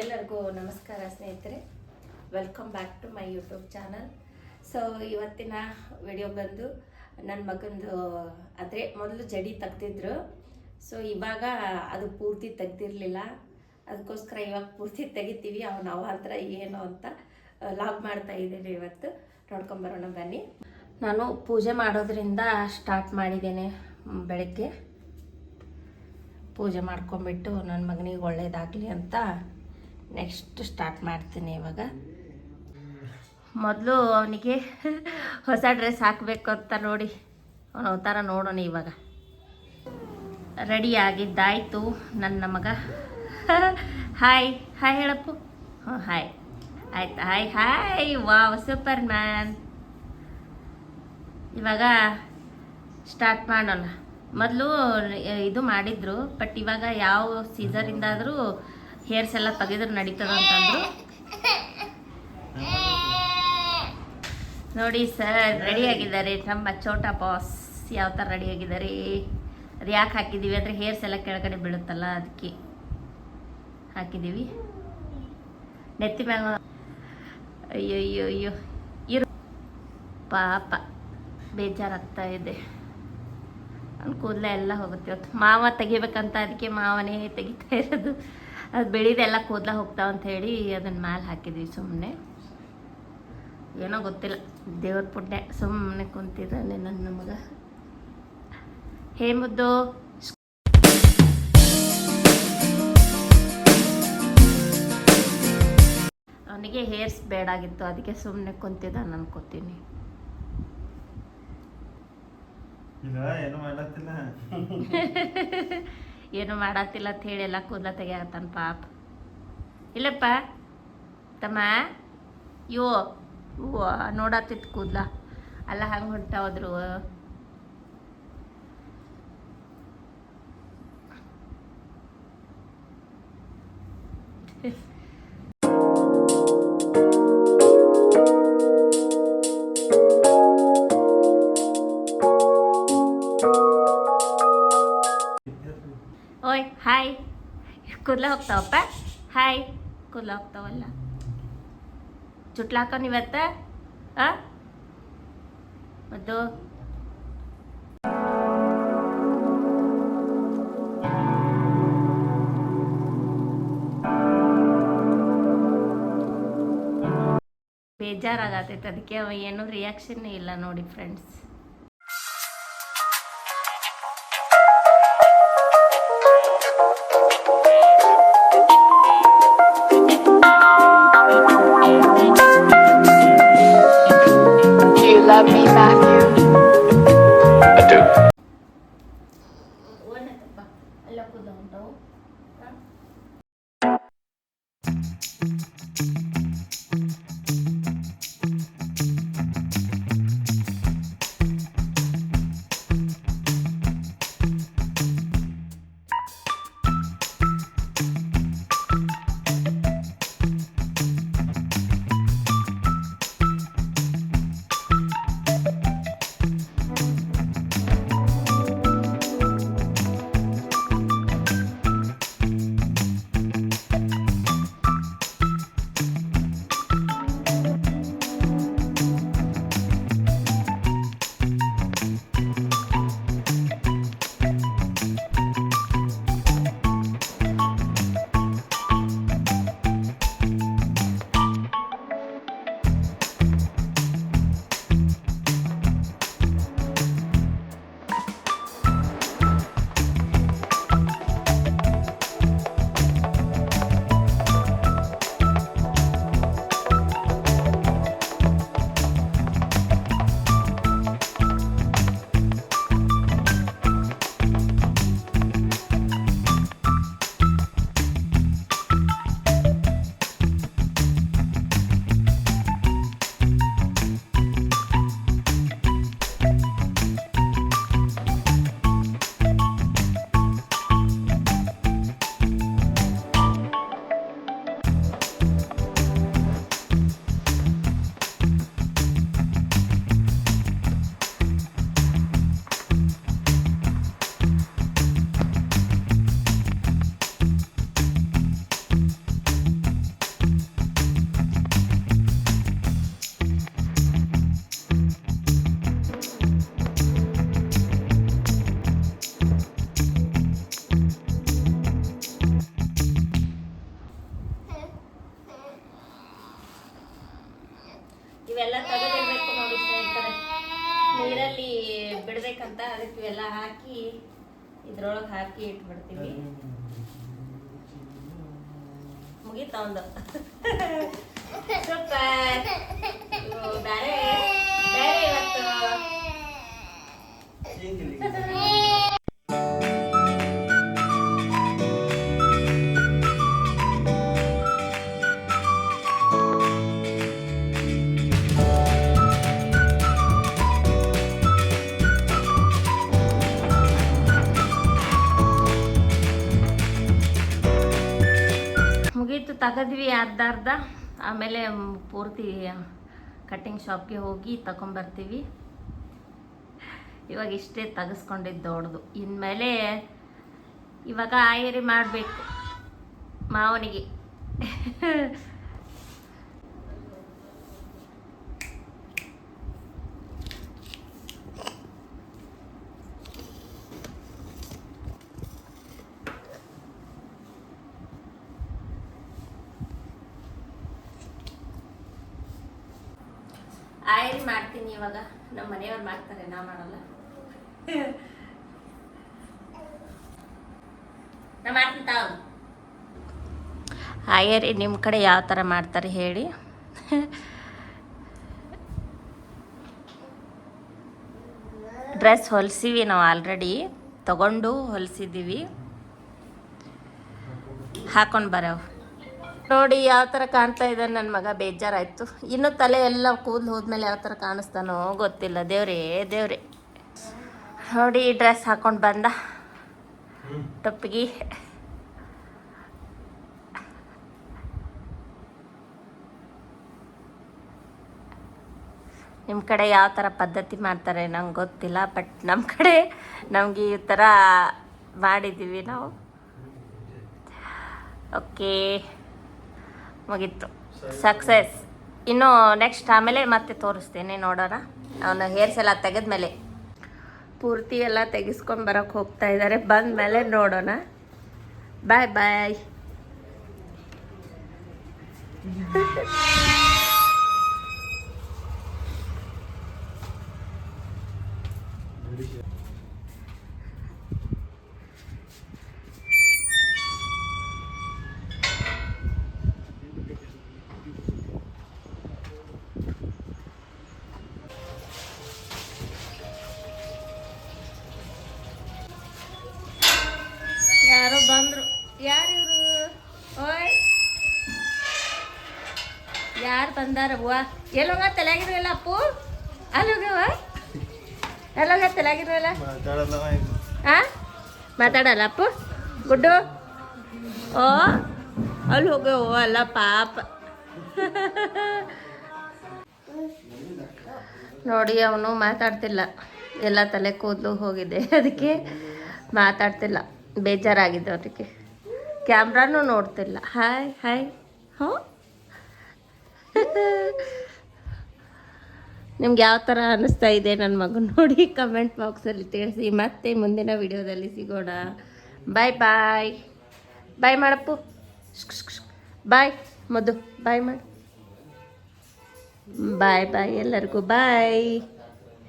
ಎಲ್ಲರಿಗೂ ನಮಸ್ಕಾರ ಸ್ನೇಹಿತರೆ, welcome back to my YouTube channel. So ಇವತ್ತಿನ ವಿಡಿಯೋ ಬಂದು ನನ್ನ ಮಗಂದು ಆದರೆ ಮೊದಲು ಜಡಿ ತೆಗ್ದಿದ್ರು. ಸೊ ಇವಾಗ ಅದು ಪೂರ್ತಿ ತೆಗ್ದಿರಲಿಲ್ಲ, ಅದಕ್ಕೋಸ್ಕರ ಇವಾಗ ಪೂರ್ತಿ ತೆಗಿತೀವಿ. ಅವನ ಅವಾಂತರ ಏನು ಅಂತ ಲಾಗ್ ಮಾಡ್ತಾ ಇದ್ದೀನಿ. ಇವತ್ತು ನೋಡ್ಕೊಂಬರೋಣ ಬನ್ನಿ. ನಾನು ಪೂಜೆ ಮಾಡೋದ್ರಿಂದ ಸ್ಟಾರ್ಟ್ ಮಾಡಿದ್ದೇನೆ. ಬೆಳಗ್ಗೆ ಪೂಜೆ ಮಾಡ್ಕೊಂಬಿಟ್ಟು ನನ್ನ ಮಗನಿಗೆ ಒಳ್ಳೇದಾಗಲಿ ಅಂತ ನೆಕ್ಸ್ಟ್ ಸ್ಟಾರ್ಟ್ ಮಾಡ್ತೀನಿ. ಇವಾಗ ಮೊದಲು ಅವನಿಗೆ ಹೊಸ ಡ್ರೆಸ್ ಹಾಕಬೇಕು ಅಂತ ನೋಡಿ ಅವನ ಅವತಾರ ನೋಡೋಣ. ಇವಾಗ ರೆಡಿ ಆಗಿದ್ದಾಯಿತು ನನ್ನ ಮಗ. ಹಾಯ್ ಹಾಯ್ ಹೇಳಪ್ಪು. ಹಾಂ ಹಾಯ್ ಆಯ್ತು. Hi hi, wow super man. ಇವಾಗ ಸ್ಟಾರ್ಟ್ ಮಾಡೋಣ. ಮೊದಲು ಇದು ಮಾಡಿದ್ರು, ಬಟ್ ಇವಾಗ ಯಾವ ಸೀಸರಿಂದಾದರೂ ಹೇರ್ಸ್ ಎಲ್ಲ ತೆಗೆದ್ರು ನಡೀತದ ಅಂತಂದ್ರು. ನೋಡಿ ಸರ್, ರೆಡಿ ಆಗಿದ್ದಾರೆ ನಮ್ಮ ಛೋಟಾ ಬಾಸ್. ಯಾವ ಥರ ರೆಡಿ ಆಗಿದ್ದಾರೆ. ಅದು ಯಾಕೆ ಹಾಕಿದ್ದೀವಿ ಅಂದರೆ ಹೇರ್ಸ್ ಎಲ್ಲ ಕೆಳಗಡೆ ಬೀಳುತ್ತಲ್ಲ, ಅದಕ್ಕೆ ಹಾಕಿದ್ದೀವಿ. ನೆತ್ತಿ ಮ್ಯಾಗ ಅಯ್ಯೋ ಅಯ್ಯೋ ಅಯ್ಯೋ ಇರು ಪಾಪ, ಬೇಜಾರಾಗ್ತಾ ಇದೆ. ಅವ್ನ ಕೂದಲೇ ಎಲ್ಲ ಹೋಗುತ್ತೆ. ಇವತ್ತು ಮಾವ ತೆಗಿಬೇಕಂತ ಅದಕ್ಕೆ ಮಾವನೇ ತೆಗಿತಾ ಇರೋದು. ಅದು ಬೆಳಿದೆಲ್ಲ ಕೂದಲ ಹೋಗ್ತಾವ ಅಂತ ಹೇಳಿ ಅದನ್ನ ಮ್ಯಾಲೆ ಹಾಕಿದ್ವಿ. ಸುಮ್ಮನೆ ಏನೋ ಗೊತ್ತಿಲ್ಲ, ದೇವ್ರ ಪುಣ್ಯ ಸುಮ್ಮನೆ ಕುಂತಿದ್ದಾನೆ ನನ್ನ ಮಗ. ಹೇ ಮುದ್ದು. ಅವನಿಗೆ ಹೇರ್ಸ್ ಬೇಡಾಗಿತ್ತು, ಅದಕ್ಕೆ ಸುಮ್ಮನೆ ಕುಂತಿದ್ದಾನೆ ಅನ್ಕೋತೀನಿ. ಏನು ಮಾಡತ್ತಿಲ್ಲ ಅಂತ ಹೇಳಿ ಎಲ್ಲ ಕೂದಲ ತೆಗಿಯತ್ತಾನ ಪಾಪ. ಇಲ್ಲಪ್ಪ ತಮ್ಮ, ಯೋ ನೋಡತ್ತಿತ್ತು ಕೂದಲ ಅಲ್ಲ ಹಂಗೆ ಹೊಂಟಾದ್ರು. ಓಯ್ ಹಾಯ್, ಕೂದಲ ಹೋಗ್ತಾವಪ್ಪ. ಹಾಯ್, ಕೂದಲ ಹೋಗ್ತಾವಲ್ಲ. ಚುಟ್ಲಾಕ ನೀವತ್ತ ಮತ್ತು ಬೇಜಾರಾಗತ್ತೈತೆ, ಅದಕ್ಕೆ ಅವ ಏನೂ ರಿಯಾಕ್ಷನ್ ಇಲ್ಲ ನೋಡಿ friends. Love me, Matthew. I do. ಎಲ್ಲ ಕೂದಲು ಉಂಟವು. ಇವೆಲ್ಲ ತೆಗೆದಿರ್ಬೇಕು ನೋಡಿ ಸ್ನೇಹಿತರೆ, ನೀರಲ್ಲಿ ಬಿಡ್ಬೇಕಂತ. ಅದಕ್ಕೆ ಇವೆಲ್ಲ ಹಾಕಿ ಇದ್ರೊಳಗೆ ಹಾಕಿ ಇಟ್ಬಿಡ್ತೀವಿ. ಮುಗೀತ ಒಂದು ಸೂಪರ್. ಬೇರೆ ಬೇರೆ ಇವತ್ತು ಮುಗೀತು, ತೆಗೆದ್ವಿ ಅರ್ಧ. ಆಮೇಲೆ ಪೂರ್ತಿ ಕಟ್ಟಿಂಗ್ ಶಾಪ್ಗೆ ಹೋಗಿ ತಗೊಂಬರ್ತೀವಿ. ಇವಾಗ ಇಷ್ಟೇ ತೆಗೆಸ್ಕೊಂಡಿದ್ದು ದೊಡ್ಡದು. ಇನ್ಮೇಲೆ ಇವಾಗ ಆಯರಿ ಮಾಡಬೇಕು ಮಾವನಿಗೆ. ಆಯರಿ ಮಾಡ್ತೀನಿ ಇವಾಗ. ನಮ್ಮ ಮನೆಯವ್ರು ಮಾಡ್ತಾರೆ, ನಾ ಮಾಡಲ್ಲ. ನಾ ಮಾಡ್ತೀನಿ ತಾವು. ಆಯರಿ ನಿಮ್ಮ ಕಡೆ ಯಾವ ಥರ ಮಾಡ್ತಾರೆ ಹೇಳಿ. ಡ್ರೆಸ್ ಹೊಲಿಸಿವಿ ನಾವು, ಆಲ್ರೆಡಿ ತಗೊಂಡು ಹೊಲಿಸಿದ್ದೀವಿ. ಹಾಕೊಂಡು ಬರವು ನೋಡಿ ಯಾವ ಥರ ಕಾಣ್ತಾ ಇದ್ದಾನೆ ನನ್ನ ಮಗ. ಬೇಜಾರಾಯಿತು. ಇನ್ನೂ ತಲೆ ಎಲ್ಲ ಕೂದಲು ಹೋದ್ಮೇಲೆ ಯಾವ ಥರ ಕಾಣಿಸ್ತಾನೋ ಗೊತ್ತಿಲ್ಲ. ದೇವ್ರೇ ದೇವ್ರೇ. ನೋಡಿ ಡ್ರೆಸ್ ಹಾಕೊಂಡು ಬಂದ ಟೊಪ್ಪಿಗೆ. ನಿಮ್ಮ ಕಡೆ ಯಾವ ಥರ ಪದ್ಧತಿ ಮಾಡ್ತಾರೆ ನಂಗೆ ಗೊತ್ತಿಲ್ಲ, ಬಟ್ ನಮ್ಮ ಕಡೆ ನಮಗೆ ಈ ಥರ ಮಾಡಿದ್ದೀವಿ ನಾವು. ಓಕೆ, ಮುಗೀತು, ಸಕ್ಸಸ್. ಇನ್ನು ನೆಕ್ಸ್ಟ್ ಆಮೇಲೆ ಮತ್ತೆ ತೋರಿಸ್ತೇನೆ, ನೋಡೋಣ. ಅವನ ಹೇರ್ಸ್ ಎಲ್ಲ ತೆಗೆದ್ಮೇಲೆ ಪೂರ್ತಿ ಎಲ್ಲ ತೆಗಿಸ್ಕೊಂಡು ಬರೋಕ್ಕೆ ಹೋಗ್ತಾ ಇದ್ದಾರೆ. ಬಂದ ಮೇಲೆ ನೋಡೋಣ. ಬಾಯ್ ಬಾಯ್. ಯಾರೋ ಬಂದ್ರು. ಯಾರಿವರು? ಓಯ್, ಯಾರು ಬಂದಾರ? ಅವ್ವ ಎಲ್ಲೋಗ ತಲೆಯಾಗಿರಲ್ಲ ಅಪ್ಪು? ಅಲ್ಲೋಗವ ಎಲ್ಲೋಗ ತಲೆಯಾಗಿರಲ್ಲ? ಹಾಂ, ಮಾತಾಡಲ್ಲ ಅಪ್ಪು? ಗುಡ್ಡು ಓ ಅಲ್ಲಿ ಹೋಗೋ ಅಲ್ಲ ಪಾಪ. ನೋಡಿ ಅವನು ಮಾತಾಡ್ತಿಲ್ಲ, ಎಲ್ಲ ತಲೆ ಕೂದಲು ಹೋಗಿದೆ, ಅದಕ್ಕೆ ಮಾತಾಡ್ತಿಲ್ಲ. ಬೇಜಾರಾಗಿದೆ ಅವರಿಗೆ. ಕ್ಯಾಮ್ರಾನು ನೋಡ್ತಿಲ್ಲ. Hi hi. ಹ್ಞೂ, ನಿಮ್ಗೆ ಯಾವ ಥರ ಅನ್ನಿಸ್ತಾ ಇದೆ ನನ್ನ ಮಗು ನೋಡಿ ಕಮೆಂಟ್ ಬಾಕ್ಸಲ್ಲಿ ತಿಳಿಸಿ. ಮತ್ತೆ ಮುಂದಿನ ವಿಡಿಯೋದಲ್ಲಿ ಸಿಗೋಣ. ಬಾಯ್ ಬಾಯ್. ಬಾಯ್ ಮಾಡಪ್ಪು. ಬಾಯ್ ಮಧು, ಬಾಯ್ ಮಾಡಿ. ಬಾಯ್ ಬಾಯ್ ಎಲ್ಲರಿಗೂ ಬಾಯ್.